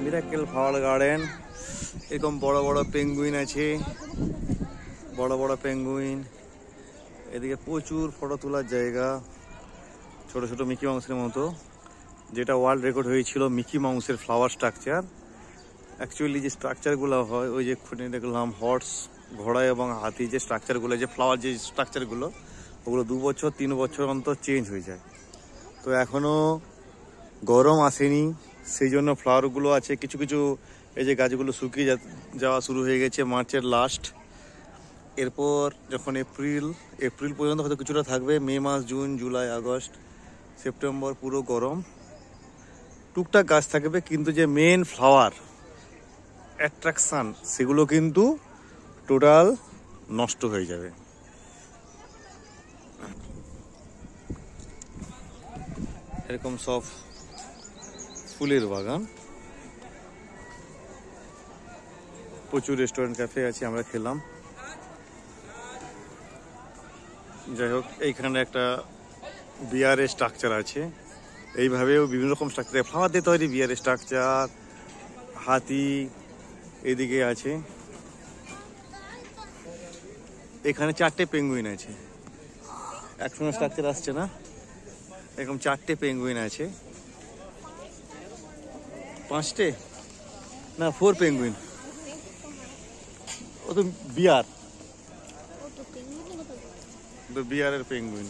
Miracle flower garden. এরকম বড় বড় পেঙ্গুইন আছে, বড় বড় পেঙ্গুইন। এদিকে প্রচুর ফটো তোলার জায়গা, ছোট ছোট মিকি মাউসের মতো, যেটা ওয়ার্ল্ড রেকর্ড হয়েছিল মিকি মাউসের ফ্লাওয়ার স্ট্রাকচার। অ্যাকচুয়ালি যে স্ট্রাকচারগুলো হয়, ওই যে খুঁটে দেখলাম হর্স, ঘোড়া এবং হাতি, যে স্ট্রাকচারগুলো, যে ফ্লাওয়ার যে স্ট্রাকচারগুলো, ওগুলো 2 বছর 3 বছর অন্তর চেঞ্জ হয়ে যায়। তো এখনও গরম আসেনি, সেই জন্য ফ্লাওয়ারগুলো আছে। কিছু কিছু এই যে গাছগুলো শুকিয়ে যাওয়া শুরু হয়ে গেছে মার্চের লাস্ট। এরপর যখন এপ্রিল পর্যন্ত হয়তো কিছুটা থাকবে, মে মাস, জুন, জুলাই, আগস্ট, সেপ্টেম্বর পুরো গরম। টুকটাক গাছ থাকবে, কিন্তু যে মেন ফ্লাওয়ার অ্যাট্রাকশান সেগুলো কিন্তু টোটাল নষ্ট হয়ে যাবে। এরকম সব ফুলের বাগান, প্রচুর রেস্টুরেন্ট ক্যাফে আছে, আমরা খেলাম। যাই হোক, এইখানে একটা বিয়ারের স্ট্রাকচার আছে। এইভাবেও বিভিন্ন রকম স্ট্রাকচার, ফ্লাওয়ার দিয়ে তৈরি বিয়ারের স্ট্রাকচার, হাতি এদিকে আছে। এখানে 4টে পেঙ্গুইন আছে, একসঙ্গে স্ট্রাকচার আসছে না, এরকম 4টে পেঙ্গুইন আছে। 5টে না 4 পেঙ্গুইন, ও তো বিয়ারের পেঙ্গুইন।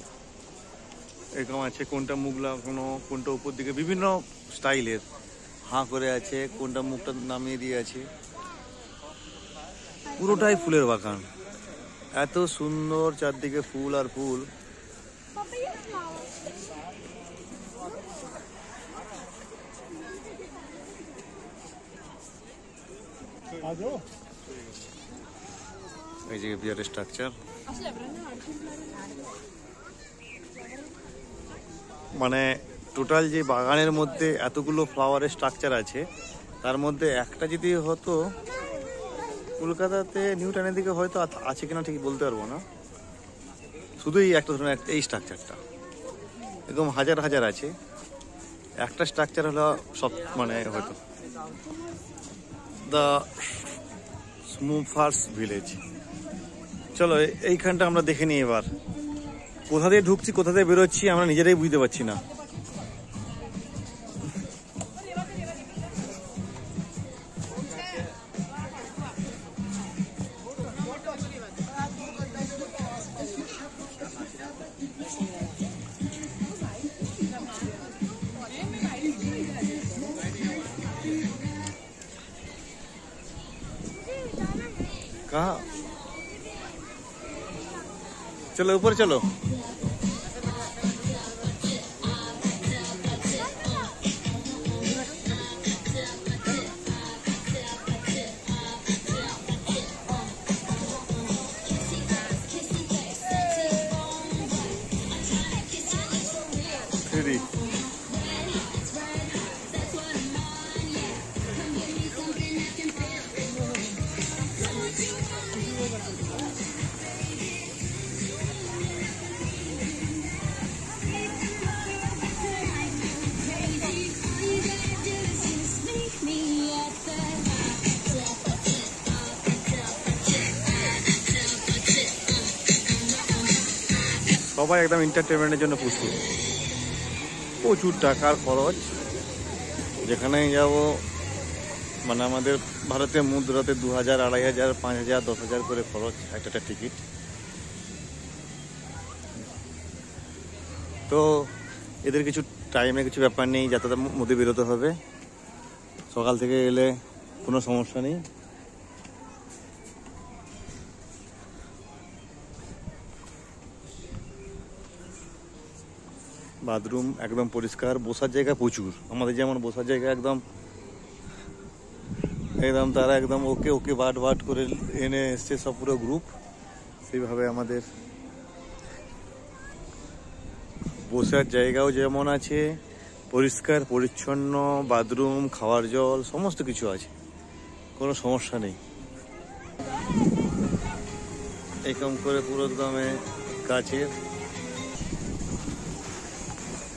এরকম আছে, কোনটা মুখ লাগানো, কোনটা উপর দিকে, বিভিন্ন স্টাইলের হাঁ করে আছে, কোনটা মুখটা নামিয়ে দিয়ে আছে। পুরোটাই ফুলের বাগান, এত সুন্দর, চারদিকে ফুল আর ফুল। এই যে বিয়ারের স্ট্রাকচার, মানে টোটাল যে বাগানের মধ্যে এতগুলো ফ্লাওয়ারের স্ট্রাকচার আছে, তার মধ্যে একটা যদি হতো কলকাতাতে, নিউ টাউনের দিকে হয়তো আছে কিনা ঠিক বলতে পারবো না। শুধু এই একটা ধরনের এই স্ট্রাকচারটা, এরকম হাজার হাজার আছে। একটা স্ট্রাকচার হলো সব, মানে হয়তো দ্য স্মুফার্স ভিলেজ। চলো এইখানটা আমরা দেখে নিই এবার। কোথা দিয়ে ঢুকছি, কোথা দিয়ে বেরোচ্ছি আমরা নিজেরাই বুঝতে পারছি না। कहाँ? चलो ऊपर चलो। সবাই একদম এন্টারটেনমেন্টের জন্য প্রস্তুত, প্রচুর টাকার খরচ। যেখানেই যাব, মানে আমাদের ভারতের মুদ্রাতে 2000, 2500, 5000, 10,000 করে খরচ একটা টিকিট। তো এদের কিছু টাইমে কিছু ব্যাপার নেই, যাতায়াতের মধ্যে বেরোতে হবে। সকাল থেকে এলে কোনো সমস্যা নেই। বাথরুম একদম পরিষ্কার, বসার জায়গা প্রচুর। আমাদের যেমন বসার জায়গা একদম তারা একদম ওকে বাট করে এনে এসছে সব পুরো গ্রুপ, সেইভাবে আমাদের বসার জায়গাও যেমন আছে, পরিষ্কার পরিচ্ছন্ন বাথরুম, খাওয়ার জল সমস্ত কিছু আছে, কোনো সমস্যা নেই। এরকম করে পুরো দামে গাছের,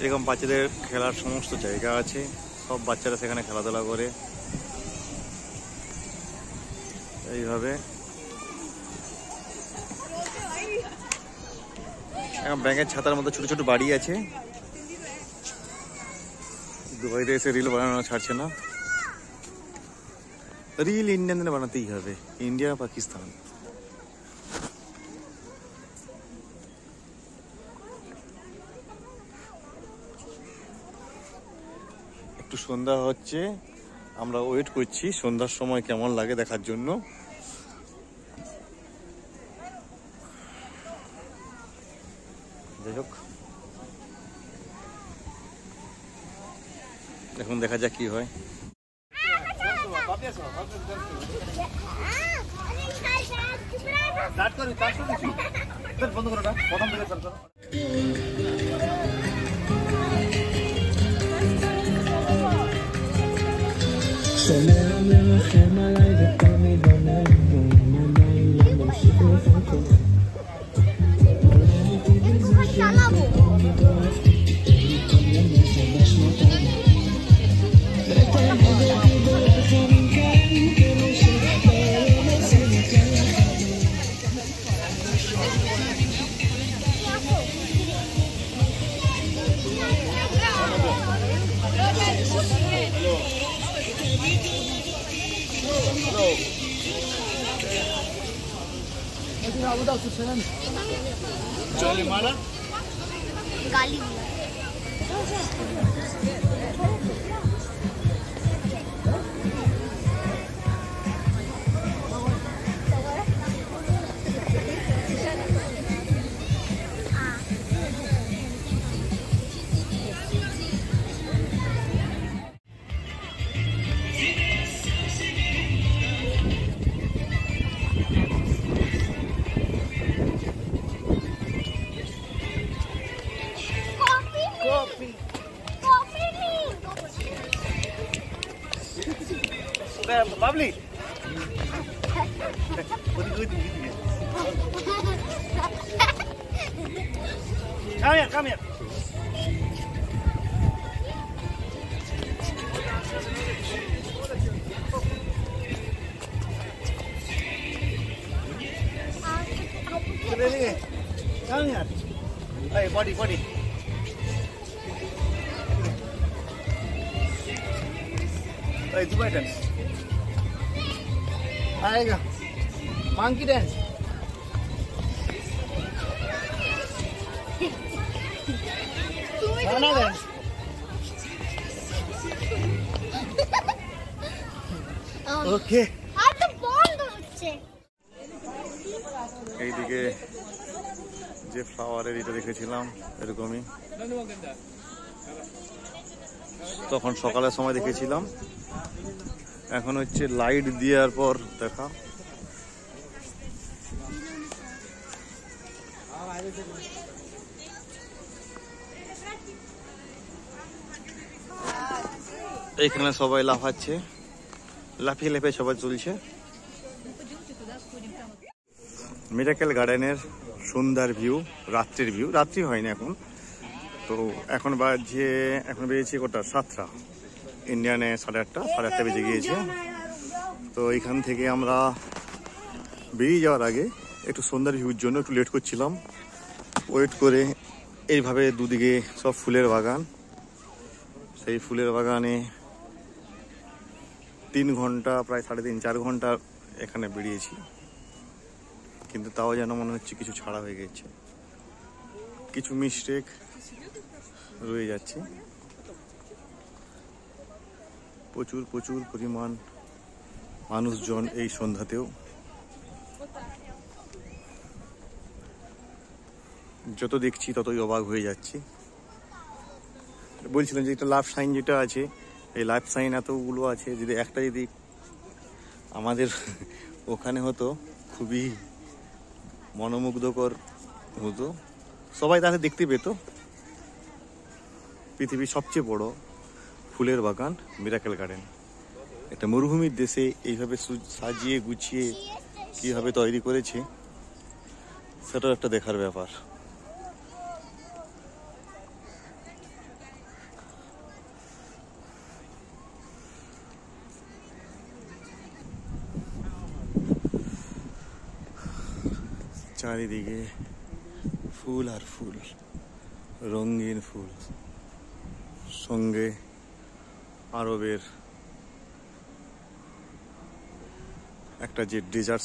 এরকম বাচ্চাদের খেলার সমস্ত জায়গা আছে, সব বাচ্চারা সেখানে খেলাধুলা করে। এইভাবে এখন ব্যাঙের ছাতার মতো ছোট ছোট বাড়ি আছে। দুবাইতে এসে রিল বানানো ছাড়ছে না। রিল ইন্ডিয়ানদের বানাতেই হবে, ইন্ডিয়া পাকিস্তান। একটু সন্ধ্যা হচ্ছে, আমরা ওয়েট করছি সন্ধ্যার সময় কেমন লাগে দেখার জন্য। যাই হোক, এখন দেখা যাক কি হয়। বন্ধ করো, প্রথম থেকে স্টার্ট করো। סלם מרחם עליי ותמיד עונה לי עיניים ממשיך לחכות אולי הייתי בזה שתמיד אוהבתי במקום לנסות בשנותיי ותהדתי בלחמים כאלה כמו שבעולם הזה ניתן לך गाली Babli come here. Come here. Hey, body. Hey, Dubai dance. आएगा monkey dance. Ghana dance. Okay. আর তো বন্ধ হচ্ছে। এইদিকে যে ফ্লাওয়ারের এটা দেখেছিলাম এরকমই, তখন সকালের সময় দেখেছিলাম। এখন হচ্ছে লাইট দেওয়ার পর দেখা। এখানে সবাই লাফাচ্ছে, লাফিয়ে লাফিয়ে সবাই চলছে। মিরাকেল গার্ডেনের সুন্দর ভিউ, রাত্রির ভিউ। রাত্রি হয়নি এখন, তো এখন বেজেছে কটা 7টা, ইন্ডিয়ানে 8:30 বেজে গিয়েছে। তো এইখান থেকে আমরা বেরিয়ে যাওয়ার আগে একটু সুন্দর ভিউর জন্য একটু লেট করছিলাম। ওয়েট করে এইভাবে দুদিকে সব ফুলের বাগান, সেই ফুলের বাগানে 3 ঘন্টা, প্রায় 3.5-4 ঘন্টা এখানে বেরিয়েছি, কিন্তু তাও যেন মনে হচ্ছে কিছু ছাড়া হয়ে গেছে, কিছু মিস্টেক রয়ে যাচ্ছে। প্রচুর পরিমাণ মানুষজন এই সন্ধ্যাতেও। যত দেখছি ততই অবাক হয়ে যাচ্ছি। বলছিলাম যে এটা লাভ সাইন যেটা আছে, এই লাইফ সাইন এতগুলো আছে, যদি একটা যদি আমাদের ওখানে হতো খুবই মনোমুগ্ধকর হতো, সবাই তাহলে দেখতে পেত। পৃথিবীর সবচেয়ে বড় ফুলের বাগান মিরাকেল গার্ডেন, একটা মরুভূমির দেশে এইভাবে সাজিয়ে গুছিয়ে কিভাবে তৈরি করেছে, সেটাও একটা দেখার ব্যাপার। চারিদিকে ফুল আর ফুল, রঙিন ফুল, সঙ্গে আরবের একটা যে ডেজার্ট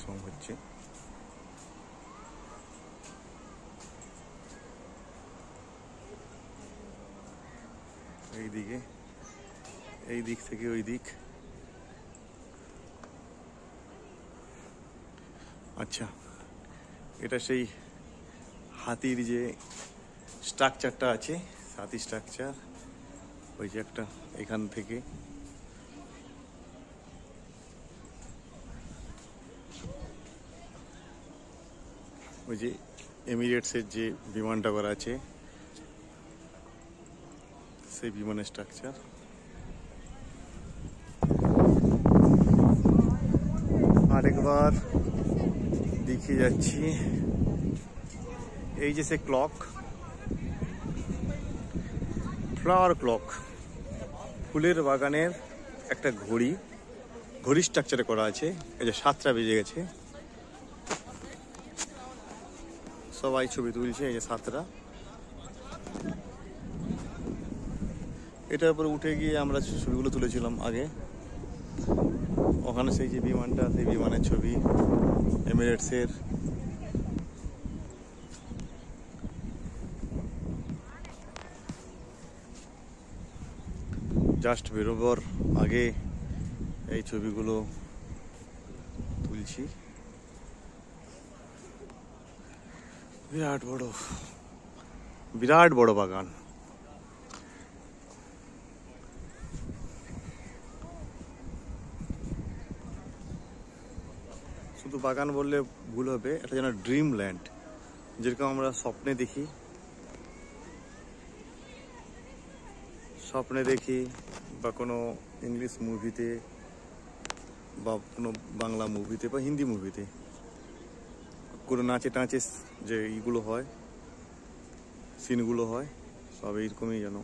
সং হচ্ছে। এইদিকে, এই দিক থেকে ওই দিক। আচ্ছা, এটা সেই হাতির যে স্ট্রাকচারটা আছে, হাতি স্ট্রাকচার, ওই যে একটা এখান থেকে ওই যে এমিরেটসের যে বিমানটা করা আছে সেই বিমানের স্ট্রাকচার। আরেকবার দেখিয়ে যাচ্ছি, এই যে সে ক্লক, ফ্লাওয়ার ক্লক, ফুলের বাগানের একটা ঘড়ি স্ট্রাকচারে করা আছে। এই যে 7টা বেজে গেছে, সবাই ছবি তুলছে। এই যে 7টা, এটার উপরে উঠে গিয়ে আমরা ছবিগুলো তুলেছিলাম আগে। ওখানে সেই যে বিমানটা, সেই বিমানের ছবি এমিরেটসের। জাস্ট বেরোবার আগে এই ছবিগুলো তুলছি। বিরাট বড় বাগান। শুধু বাগান বললে ভুল হবে, এটা যেন ড্রিম ল্যান্ড, যেরকম আমরা স্বপ্নে দেখি বা কোনো ইংলিশ মুভিতে বা কোনো বাংলা মুভিতে বা হিন্দি মুভিতে কোনো নাচে টাচে যে এইগুলো হয়, সিনগুলো হয়, সব এইরকমই যেন।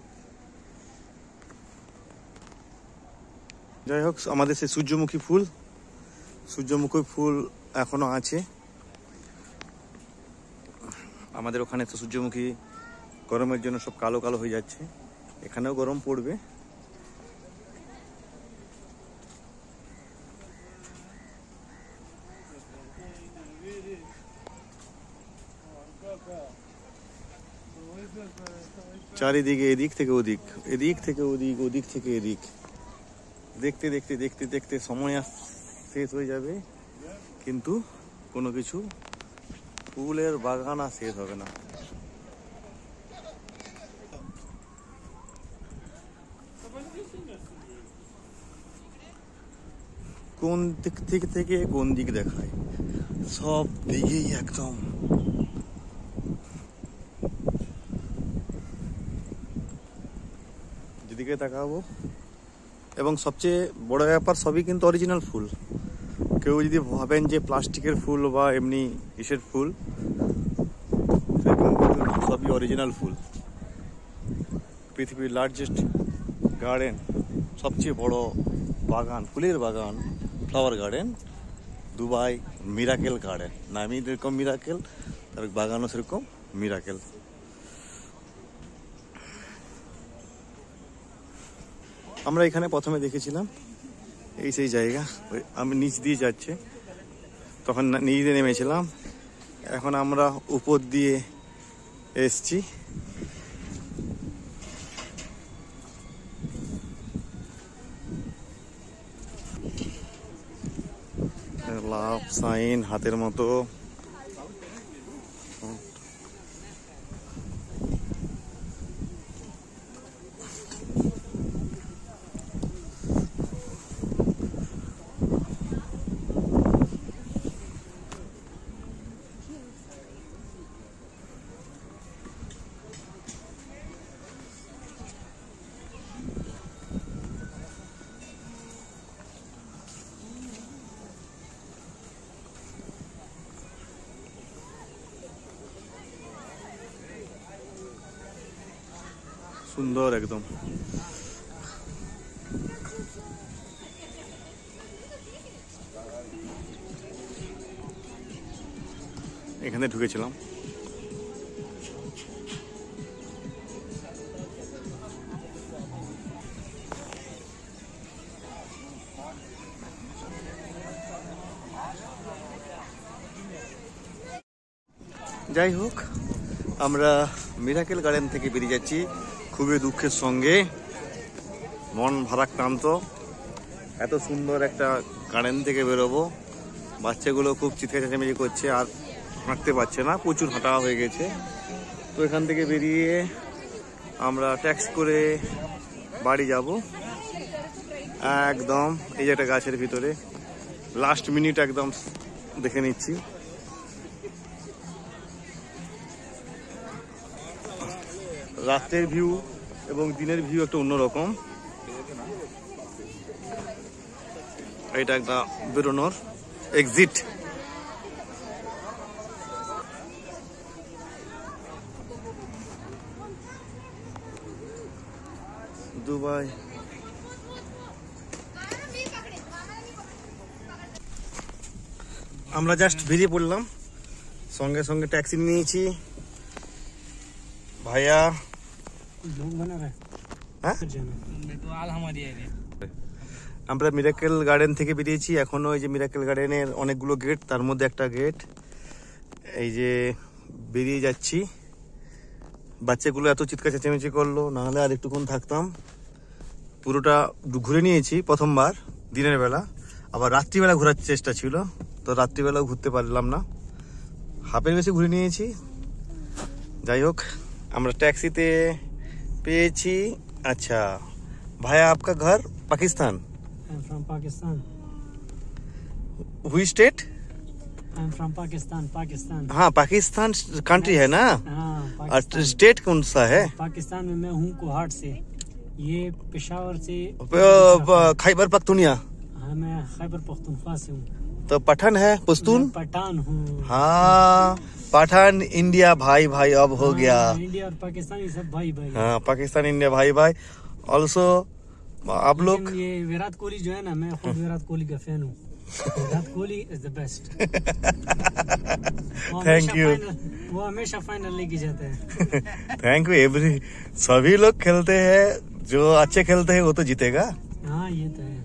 যাই হোক, আমাদের সেই সূর্যমুখী ফুল এখনো আছে আমাদের ওখানে। তো সূর্যমুখী গরমের জন্য সব কালো কালো হয়ে যাচ্ছে, এখানেও গরম পড়বে। চারিদিকে এদিক থেকে ওদিক, এদিক থেকে ওদিক, ওদিক থেকে এদিক, দেখতে দেখতে দেখতে দেখতে সময় শেষ হয়ে যাবে, কিন্তু কোনো কিছু ফুলের বাগান আর শেষ হবে না। কোন দিক থেকে কোন দিক দেখায়, সব দিকেই একদম যেদিকে তাকাবো। এবং সবচেয়ে বড় ব্যাপার, সবই কিন্তু অরিজিনাল ফুল। কেউ যদি ভাবেন যে প্লাস্টিকের ফুল বা এমনি ইসের ফুল, সবই অরিজিনাল ফুল। পৃথিবীর লার্জেস্ট গার্ডেন, সবচেয়ে বড় বাগান, ফুলের বাগান, flower garden, Dubai miracle garden. নামই যেরকম মিরাকেল, তার বাগানও সেরকম মিরাকেল। আমরা এখানে প্রথমে দেখেছিলাম এই সেই জায়গা, আমি নিচ দিয়ে যাচ্ছে, তখন নিচ দিয়ে নেমেছিলাম। এখন আমরা উপর দিয়ে এসছি। লাভ সাইন হাতের মতো। সুন্দর একদম। এখানে ঢুকেছিলাম। যাই হোক, আমরা মিরাকেল গার্ডেন থেকে বেরিয়ে যাচ্ছি খুবই দুঃখের সঙ্গে, মন ভারাক্রান্ত। এত সুন্দর একটা গার্ডেন থেকে বেরোবো, বাচ্চাগুলো খুব চিৎকার চেঁচামেচি করছে, আর হাঁটতে পারছে না, প্রচুর হাঁটা হয়ে গেছে। তো এখান থেকে বেরিয়ে আমরা ট্যাক্সি করে বাড়ি যাব। একদম এই যে একটা গাছের ভিতরে লাস্ট মিনিট একদম দেখে নিচ্ছি। রাতের ভিউ এবং দিনের ভিউ একটা অন্যরকম। এটা একটা বেরোনোর এক্সিট। দুবাই আমরা জাস্ট বেরিয়ে পড়লাম, সঙ্গে সঙ্গে ট্যাক্সি নিয়েছি। ভাইয়া আমরা মিরাকেল গার্ডেন থেকে বেরিয়েছি। এখনো এই যে মিরাকেল গার্ডেনের অনেকগুলো গেট, তার মধ্যে একটা গেট। এই যে বেরিয়ে যাচ্ছি, বাচ্চাগুলো এত চিৎকার চেঁচামেচি করলো, নাহলে আর একটুক্ষণ থাকতাম। পুরোটা ঘুরে নিয়েছি প্রথমবার দিনের বেলা, আবার রাত্রিবেলা ঘোরার চেষ্টা ছিল, তো রাত্রিবেলাও ঘুরতে পারলাম না, হাফের বেশি ঘুরে নিয়েছি। যাই হোক, আমরা ট্যাক্সিতে পেয়েছি। আচ্ছা ভাইয়া, आपका घर पाकिस्तान? I'm from Pakistan. हुई स्टेट? I'm from Pakistan. हाँ, पाकिस्तान कंट्री है ना, हाँ, और पाकिस्तान। स्टेट कौन सा है? पाकिस्तान में मैं हूँ कोहाट से, ये पेशावर से। खैबर पख्तूनिया। हाँ, मैं खैबर पख्तूनख्वा से हूँ। तो पठान है, पश्तून? मैं पठान हूँ। हाँ, पठान इंडिया भाई भाई अब हो गया। इंडिया और पाकिस्तान ये सब भाई भाई। हाँ, पाकिस्तान इंडिया भाई भाई। ऑल्सो आप लोग लेकिन ये विराट कोहली जो है ना, मैं खुद विराट कोहली का फैन हूँ। Virat Kohli is the best. Thank you. वो हमेशा फाइनल लेके जाता है। Thank you every. सभी लोग खेलते हैं, जो अच्छे खेलते हैं वो तो जीतेगा। हाँ, ये तो है।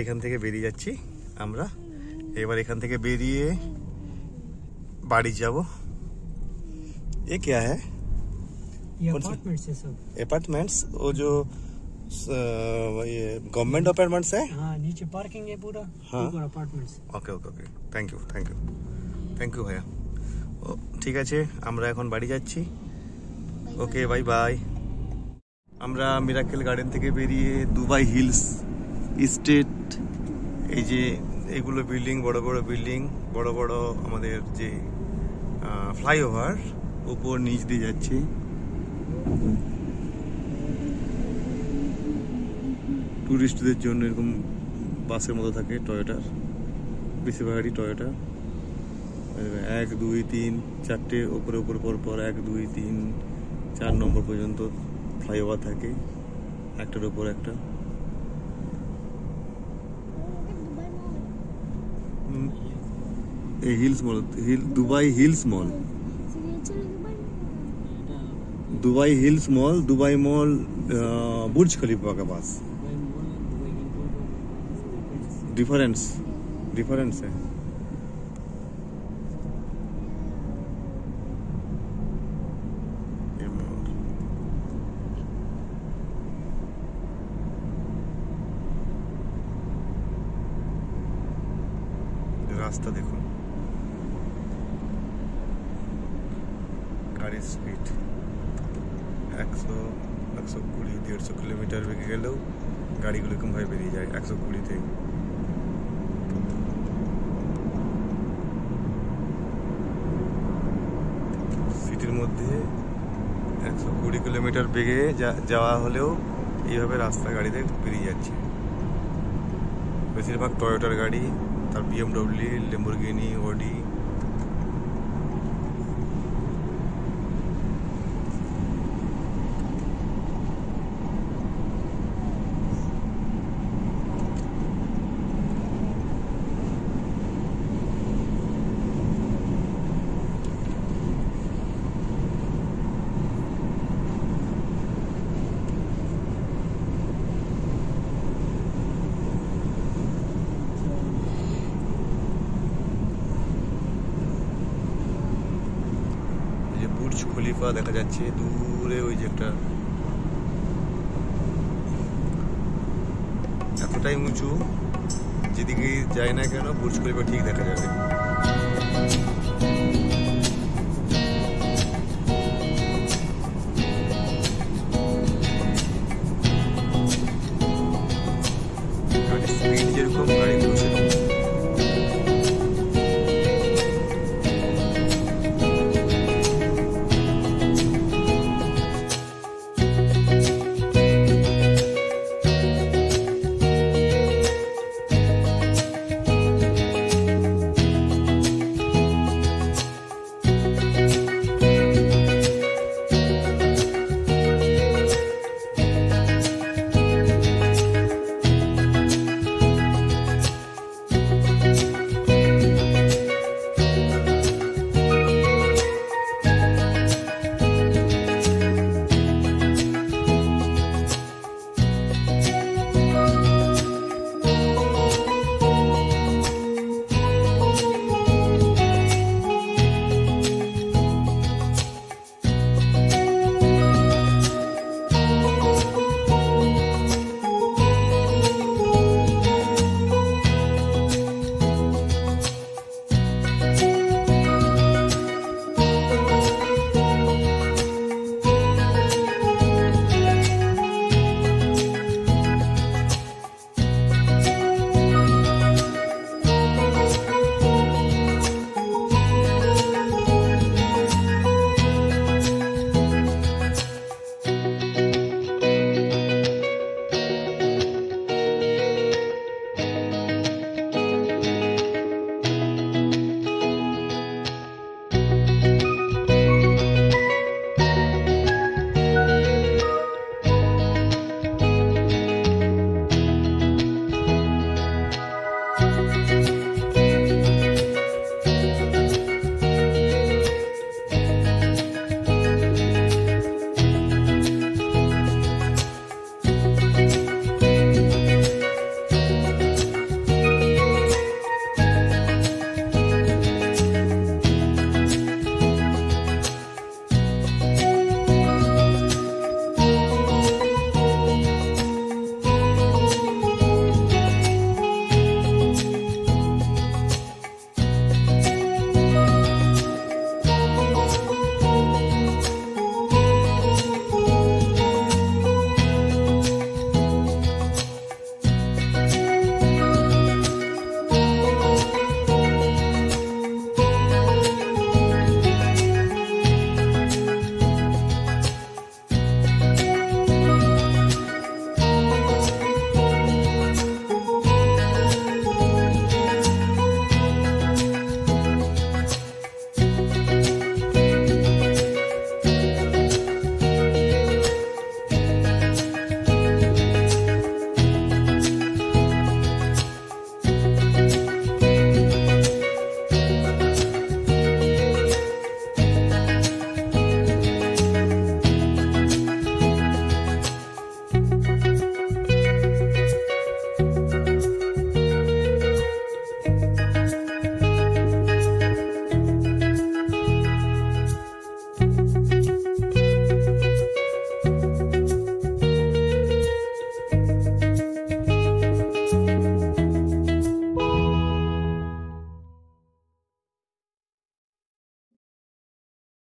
এখান থেকে বেরিয়ে যাচ্ছি আমরা। এবার এখান থেকে বেরিয়ে বাড়ি যাব। ये क्या है? ये कौन सा? अपार्टमेंट्स है सब। अपार्टमेंट्स, वो जो ये गवर्नमेंट अपार्टमेंट्स है। हाँ, नीचे पार्किंग है पूरा। हाँ। ऊपर apartments. Okay okay okay, thank you thank you thank you ভাইয়া। ও ঠিক আছে, আমরা এখন বাড়ি যাচ্ছি। Okay, bye bye. আমরা মিরাকেল গার্ডেন থেকে বেরিয়ে দুবাই হিলস স্টেট, এই যে এগুলো বিল্ডিং, বড় বড় বিল্ডিং, বড় বড় আমাদের যে ফ্লাইওভার, উপর নিচ দিয়ে যাচ্ছি। টুরিস্টদের জন্য এরকম বাসের মতো থাকে টয়োটার, বেশিরভাগই টয়োটা। 1 2 3 4টে উপরে উপরে পর পর 1 2 3 4 নম্বর পর্যন্ত ফ্লাইওভার থাকে, একটার উপর একটা। এই hills mall, Dubai hills mall, Dubai hills mall, Dubai mall Burj Khalifa के पास। डिफरेंस है। ये मॉल रास्ता देखो, गाड़ी स्पीड 120 150 কিলোমিটার বেগে গেলেও গাড়িগুলো এরকম ভাবে বেরিয়ে যায় 120-তে। সিটির মধ্যে 120 কিলোমিটার বেগে যাওয়া হলেও এইভাবে রাস্তা গাড়িতে বেরিয়ে যাচ্ছে। বেশিরভাগ টয়োটার গাড়ি, তার BMW, ল্যাম্বরগিনি, অডি। খলিফা দেখা যাচ্ছে দূরে, ওই যে একটা এতটাই উঁচু, যেদিকে যায় না কেন বুর্জ খলিফা ঠিক দেখা যাবে।